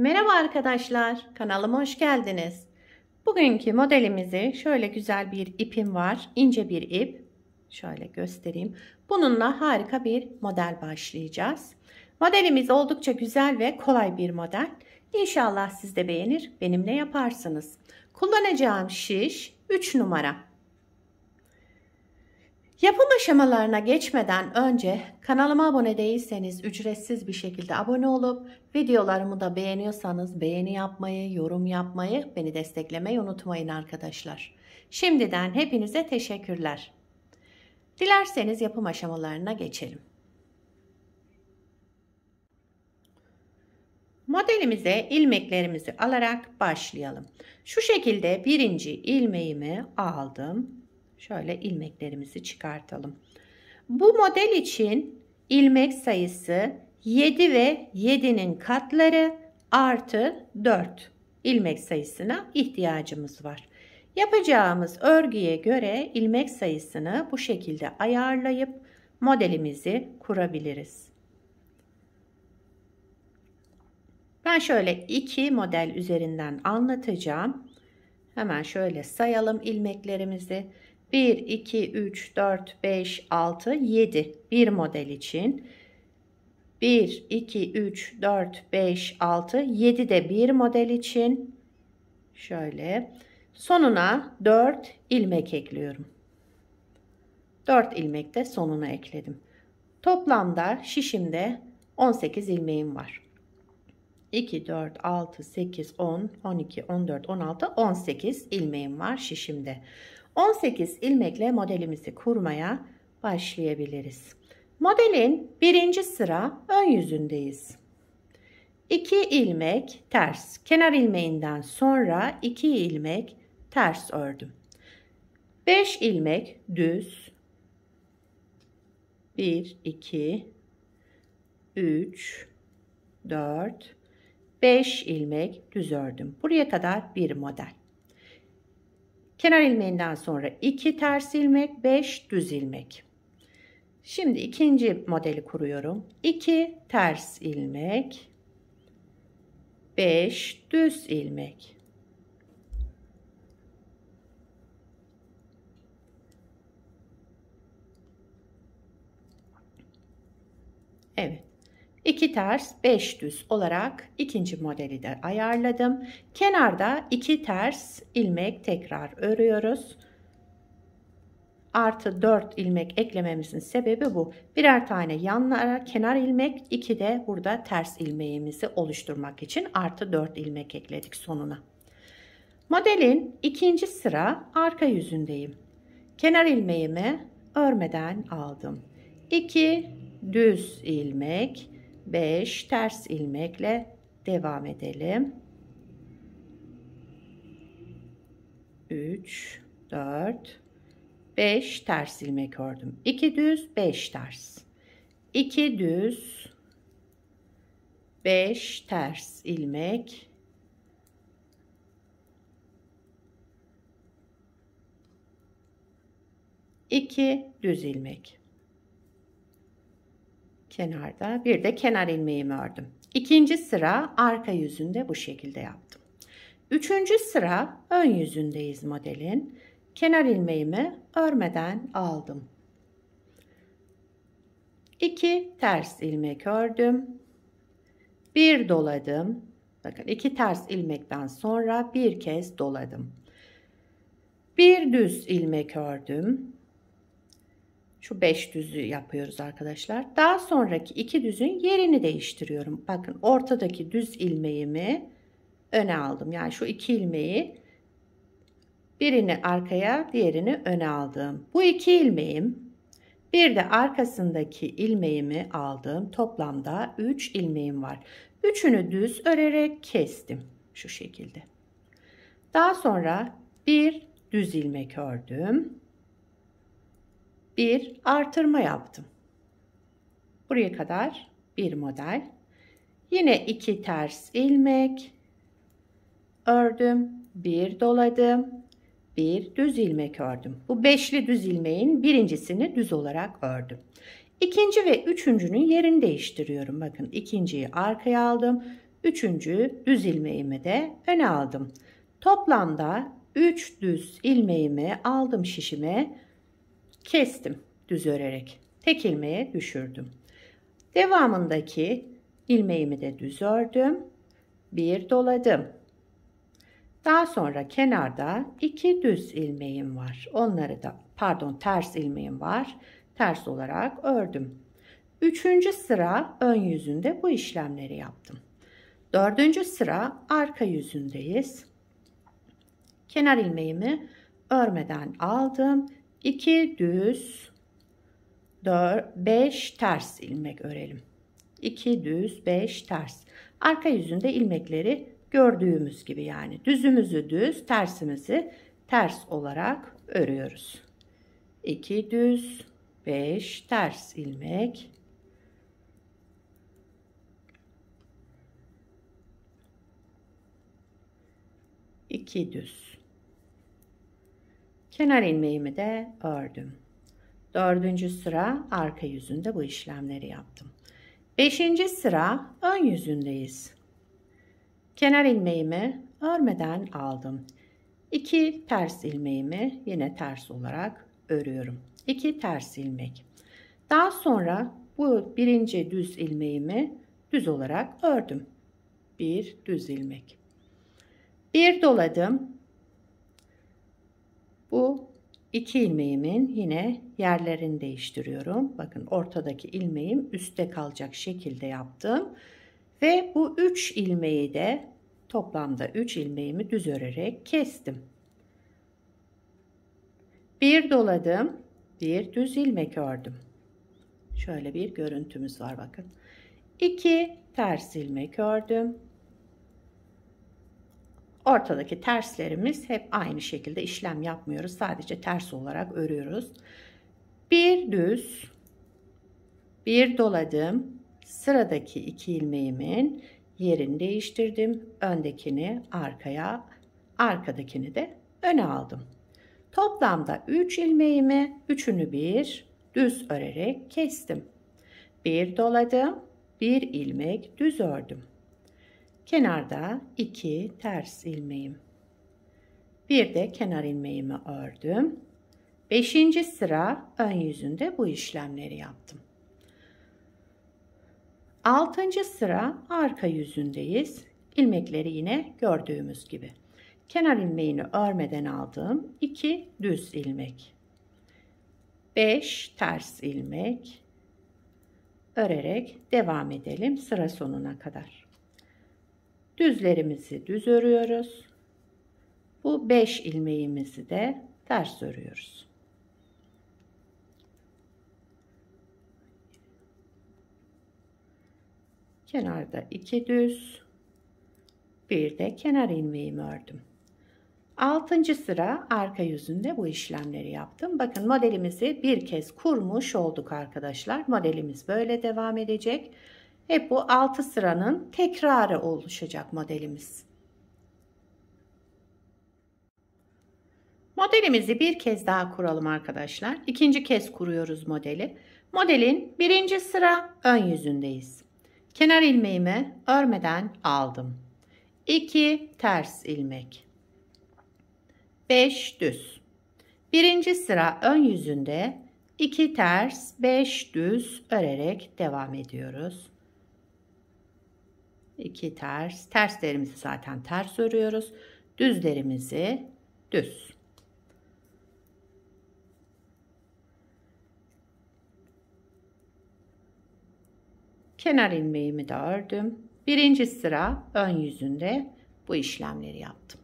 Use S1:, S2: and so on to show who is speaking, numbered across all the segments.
S1: Merhaba arkadaşlar, kanalıma hoş geldiniz. Bugünkü modelimizi şöyle güzel bir ipim var, ince bir ip. Şöyle göstereyim. Bununla harika bir model başlayacağız. Modelimiz oldukça güzel ve kolay bir model. İnşallah siz de beğenir, benimle yaparsınız. Kullanacağım şiş 3 numara. Yapım aşamalarına geçmeden önce kanalıma abone değilseniz ücretsiz bir şekilde abone olup videolarımı da beğeniyorsanız beğeni yapmayı, yorum yapmayı, beni desteklemeyi unutmayın arkadaşlar. Şimdiden hepinize teşekkürler. Dilerseniz yapım aşamalarına geçelim. Modelimize ilmeklerimizi alarak başlayalım. Şu şekilde birinci ilmeğimi aldım. Şöyle ilmeklerimizi çıkartalım. Bu model için ilmek sayısı 7 ve 7'nin katları artı 4 ilmek sayısına ihtiyacımız var. Yapacağımız örgüye göre ilmek sayısını bu şekilde ayarlayıp modelimizi kurabiliriz. Ben şöyle 2 model üzerinden anlatacağım. Hemen şöyle sayalım ilmeklerimizi. 1, 2, 3, 4, 5, 6, 7 bir model için. 1, 2, 3, 4, 5, 6, 7 de bir model için. Şöyle sonuna 4 ilmek ekliyorum. 4 ilmek de sonuna ekledim. Toplamda şişimde 18 ilmeğim var. 2, 4, 6, 8, 10, 12, 14, 16, 18 ilmeğim var şişimde. 18 ilmekle modelimizi kurmaya başlayabiliriz. Modelin birinci sıra ön yüzündeyiz. 2 ilmek ters. Kenar ilmeğinden sonra 2 ilmek ters ördüm. 5 ilmek düz. 1, 2, 3, 4, 5 ilmek düz ördüm. Buraya kadar bir model. Kenar ilmeğinden sonra 2 ters ilmek, 5 düz ilmek. Şimdi ikinci modeli kuruyorum. 2 ters ilmek, 5 düz ilmek. Evet. 2 ters 5 düz olarak ikinci modeli de ayarladım. Kenarda 2 ters ilmek tekrar örüyoruz. Artı 4 ilmek eklememizin sebebi bu. Birer tane yanlara kenar ilmek, 2 de burada ters ilmeğimizi oluşturmak için artı 4 ilmek ekledik sonuna. Modelin ikinci sıra arka yüzündeyim. Kenar ilmeğimi örmeden aldım. 2 düz ilmek, 5 ters ilmekle devam edelim. 3, 4, 5 ters ilmek ördüm. 2 düz, 5 ters. 2 düz, 5 ters ilmek. İki düz ilmek. Kenarda bir de kenar ilmeğimi ördüm. İkinci sıra arka yüzünde bu şekilde yaptım. Üçüncü sıra ön yüzündeyiz modelin. Kenar ilmeğimi örmeden aldım. 2 ters ilmek ördüm. 1 doladım. Bakın 2 ters ilmekten sonra bir kez doladım. 1 düz ilmek ördüm. Şu 5 düzü yapıyoruz arkadaşlar. Daha sonraki 2 düzün yerini değiştiriyorum. Bakın ortadaki düz ilmeğimi öne aldım. Yani şu 2 ilmeği birini arkaya, diğerini öne aldım. Bu 2 ilmeğim, bir de arkasındaki ilmeğimi aldım. Toplamda 3 ilmeğim var. Üçünü düz örerek kestim şu şekilde. Daha sonra bir düz ilmek ördüm. Bir artırma yaptım. Buraya kadar bir model. Yine 2 ters ilmek ördüm. Bir doladım. Bir düz ilmek ördüm. Bu beşli düz ilmeğin birincisini düz olarak ördüm. İkinci ve üçüncünün yerini değiştiriyorum. Bakın ikinciyi arkaya aldım. Üçüncü düz ilmeğimi de öne aldım. Toplamda 3 düz ilmeğimi aldım şişime, kestim düz örerek. Tek ilmeğe düşürdüm. Devamındaki ilmeğimi de düz ördüm. Bir doladım. Daha sonra kenarda 2 düz ilmeğim var. Onları da ters ilmeğim var. Ters olarak ördüm. Üçüncü sıra ön yüzünde bu işlemleri yaptım. Dördüncü sıra arka yüzündeyiz. Kenar ilmeğimi örmeden aldım. 2 düz, 5 ters ilmek örelim. 2 düz, 5 ters. Arka yüzünde ilmekleri gördüğümüz gibi, yani düzümüzü düz, tersimizi ters olarak örüyoruz. 2 düz, 5 ters ilmek. İki düz. Kenar ilmeğimi de ördüm. Dördüncü sıra arka yüzünde bu işlemleri yaptım. Beşinci sıra ön yüzündeyiz. Kenar ilmeğimi örmeden aldım. 2 ters ilmeğimi yine ters olarak örüyorum. 2 ters ilmek. Daha sonra bu birinci düz ilmeğimi düz olarak ördüm. Bir düz ilmek. Bir doladım. Bu 2 ilmeğimin yine yerlerini değiştiriyorum. Bakın, ortadaki ilmeğim üstte kalacak şekilde yaptım. Ve bu 3 ilmeği de toplamda 3 ilmeğimi düz örerek kestim. Bir doladım. Bir düz ilmek ördüm. Şöyle bir görüntümüz var bakın. 2 ters ilmek ördüm. Ortadaki terslerimiz hep aynı şekilde, işlem yapmıyoruz. Sadece ters olarak örüyoruz. Bir düz, bir doladım. Sıradaki 2 ilmeğimin yerini değiştirdim. Öndekini arkaya, arkadakini de öne aldım. Toplamda 3 ilmeğimi, üçünü bir düz örerek kestim. Bir doladım, bir ilmek düz ördüm. Kenarda 2 ters ilmeğim. Bir de kenar ilmeğimi ördüm. 5. sıra ön yüzünde bu işlemleri yaptım. 6. sıra arka yüzündeyiz. İlmekleri yine gördüğümüz gibi. Kenar ilmeğini örmeden aldığım 2 düz ilmek. 5 ters ilmek örerek devam edelim sıra sonuna kadar. Düzlerimizi düz örüyoruz. Bu 5 ilmeğimizi de ters örüyoruz. Kenarda 2 düz, bir de kenar ilmeğimi ördüm. 6. sıra arka yüzünde bu işlemleri yaptım. Bakın, modelimizi bir kez kurmuş olduk arkadaşlar. Modelimiz böyle devam edecek. Hep bu 6 sıranın tekrarı oluşacak modelimiz. Modelimizi bir kez daha kuralım arkadaşlar. İkinci kez kuruyoruz modeli. Modelin 1. sıra ön yüzündeyiz. Kenar ilmeğimi örmeden aldım. 2 ters ilmek. 5 düz. 1. sıra ön yüzünde 2 ters, 5 düz örerek devam ediyoruz. 2 ters, terslerimizi zaten ters örüyoruz. Düzlerimizi düz. Kenar ilmeğimi de ördüm. 1. sıra ön yüzünde bu işlemleri yaptım.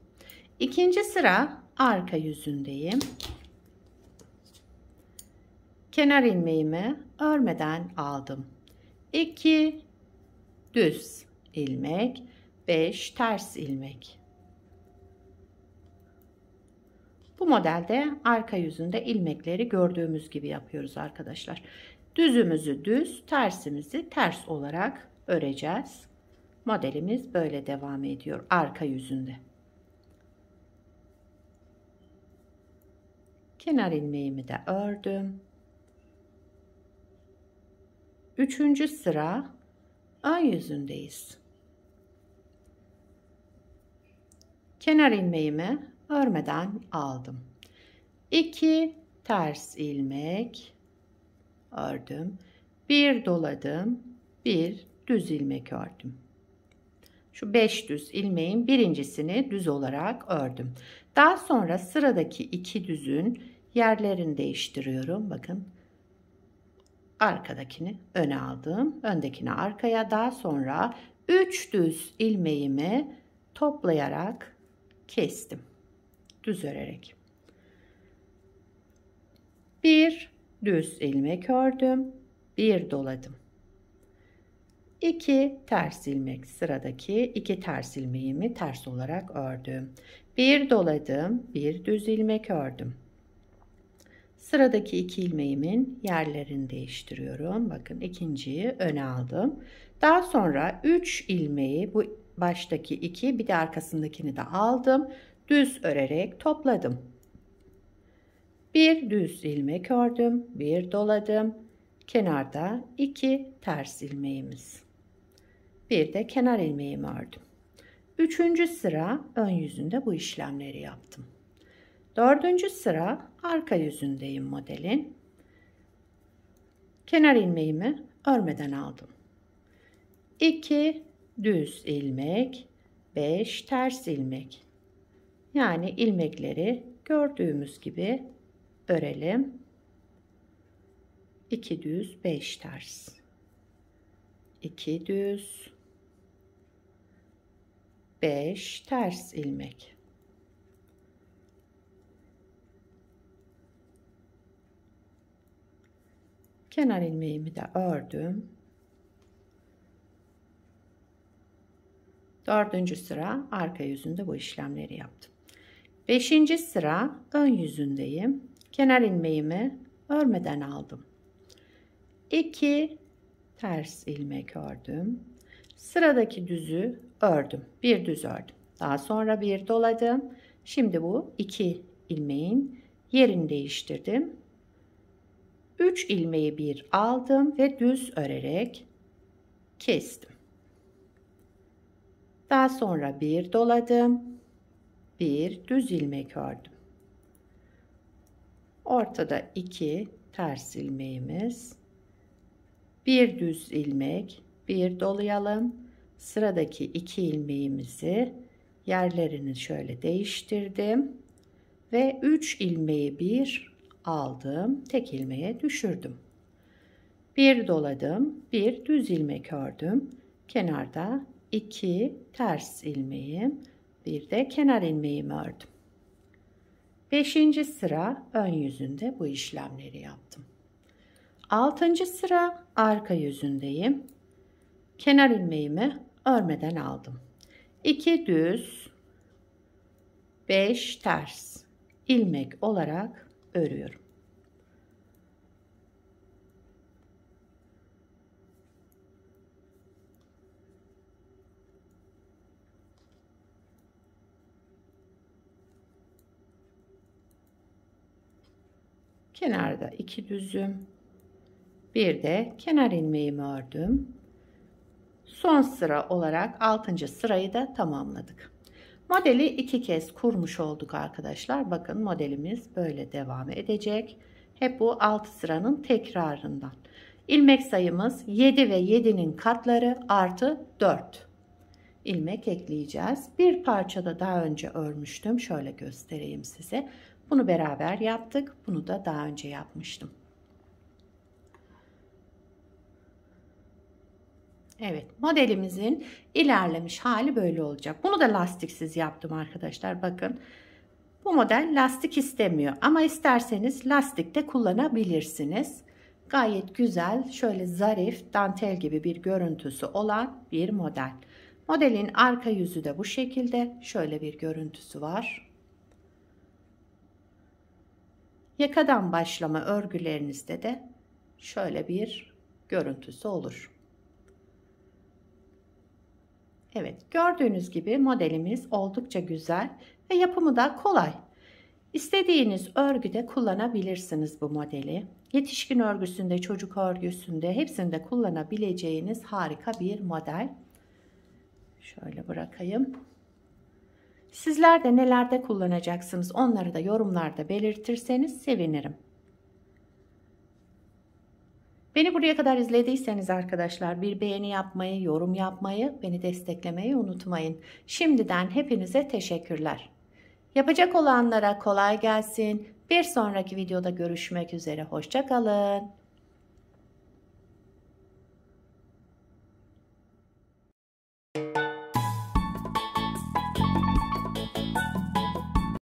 S1: 2. sıra arka yüzündeyim. Kenar ilmeğimi örmeden aldım. 2 düz ilmek, 5 ters ilmek. Bu modelde arka yüzünde ilmekleri gördüğümüz gibi yapıyoruz arkadaşlar. Düzümüzü düz, tersimizi ters olarak öreceğiz. Modelimiz böyle devam ediyor arka yüzünde. Kenar ilmeğimi de ördüm. 3. sıra ön yüzündeyiz. Kenar ilmeğimi örmeden aldım. 2 ters ilmek ördüm. 1 doladım. 1 düz ilmek ördüm. Şu 5 düz ilmeğin birincisini düz olarak ördüm. Daha sonra sıradaki 2 düzün yerlerini değiştiriyorum. Bakın. Arkadakini öne aldım. Öndekini arkaya. Daha sonra 3 düz ilmeğimi toplayarak kestim. Düz örerek. 1 düz ilmek ördüm. 1 doladım. 2 ters ilmek, sıradaki 2 ters ilmeğimi ters olarak ördüm. 1 doladım. 1 düz ilmek ördüm. Sıradaki 2 ilmeğimin yerlerini değiştiriyorum. Bakın ikinciyi öne aldım. Daha sonra 3 ilmeği, bu baştaki 2 bir de arkasındakini de aldım. Düz örerek topladım. 1 düz ilmek ördüm. 1 doladım. Kenarda 2 ters ilmeğimiz. Bir de kenar ilmeğimi ördüm. 3. sıra ön yüzünde bu işlemleri yaptım. 4. sıra arka yüzündeyim modelin. Kenar ilmeğimi örmeden aldım. 2 düz ilmek, 5 ters ilmek. Yani ilmekleri gördüğümüz gibi örelim. 2 düz, 5 ters. 2 düz, 5 ters ilmek. Kenar ilmeğimi de ördüm. 4. sıra arka yüzünde bu işlemleri yaptım. 5. sıra ön yüzündeyim. Kenar ilmeğimi örmeden aldım. 2 ters ilmek ördüm. Sıradaki düzü ördüm. Bir düz ördüm. Daha sonra bir doladım. Şimdi bu 2 ilmeğin yerini değiştirdim. 3 ilmeği bir aldım ve düz örerek kestim. Daha sonra bir doladım. Bir düz ilmek ördüm. Ortada 2 ters ilmeğimiz. Bir düz ilmek, bir dolayalım. Sıradaki 2 ilmeğimizi yerlerini şöyle değiştirdim ve 3 ilmeği bir aldım, tek ilmeğe düşürdüm. Bir doladım, bir düz ilmek ördüm. Kenarda 2 ters ilmeğim, bir de kenar ilmeğimi ördüm. 5. sıra ön yüzünde bu işlemleri yaptım. 6. sıra arka yüzündeyim. Kenar ilmeğimi örmeden aldım. 2 düz, 5 ters ilmek olarak örüyorum. Kenarda 2 düzüm, bir de kenar ilmeğimi ördüm. Son sıra olarak 6. sırayı da tamamladık. Modeli 2 kez kurmuş olduk arkadaşlar. Bakın modelimiz böyle devam edecek. Hep bu 6 sıranın tekrarından. İlmek sayımız 7 ve 7'nin katları artı 4 ilmek ekleyeceğiz. Bir parçada daha önce örmüştüm. Şöyle göstereyim size. Bunu beraber yaptık. Bunu da daha önce yapmıştım. Evet, modelimizin ilerlemiş hali böyle olacak. Bunu da lastiksiz yaptım arkadaşlar. Bakın, bu model lastik istemiyor ama isterseniz lastik de kullanabilirsiniz. Gayet güzel, şöyle zarif, dantel gibi bir görüntüsü olan bir model. Modelin arka yüzü de bu şekilde. Şöyle bir görüntüsü var. Yakadan başlama örgülerinizde de şöyle bir görüntüsü olur. Evet, gördüğünüz gibi modelimiz oldukça güzel ve yapımı da kolay. İstediğiniz örgüde kullanabilirsiniz bu modeli. Yetişkin örgüsünde, çocuk örgüsünde hepsinde kullanabileceğiniz harika bir model. Şöyle bırakayım. Sizler de nelerde kullanacaksınız onları da yorumlarda belirtirseniz sevinirim. Beni buraya kadar izlediyseniz arkadaşlar bir beğeni yapmayı, yorum yapmayı, beni desteklemeyi unutmayın. Şimdiden hepinize teşekkürler. Yapacak olanlara kolay gelsin. Bir sonraki videoda görüşmek üzere. Hoşça kalın.